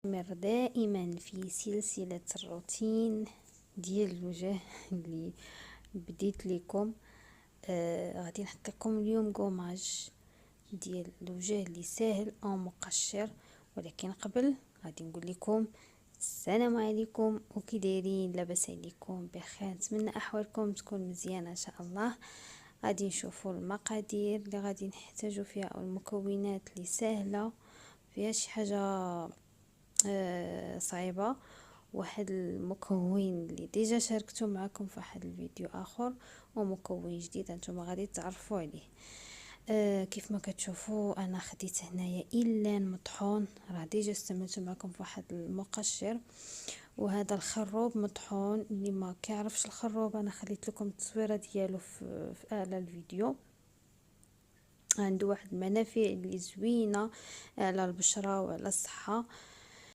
نستمر دائما في سلسلة الروتين ديال الوجه اللي بديت لكم. غادي نحط لكم اليوم قماج ديال الوجه اللي سهل او مقشر، ولكن قبل غادي نقول لكم السلام عليكم وكي دايرين؟ لاباس عليكم بخير؟ نتمنى احوالكم تكون مزيانه ان شاء الله. غادي نشوفوا المقادير اللي غادي نحتاجوا فيها او المكونات اللي سهله، فيها شي حاجه صعيبه. واحد المكون اللي ديجا شاركته معكم في واحد الفيديو اخر، ومكون جديد انتم غادي تعرفوا عليه. كيف ما كتشوفوا انا خديت هنايا إلان مطحون، راه ديجا استعملته معكم في واحد المقشر. وهذا الخروب مطحون، اللي ما كيعرفش الخروب انا خليت لكم التصويره ديالو في اعلى الفيديو. عنده واحد المنافع اللي زوينه على البشره وعلى الصحه.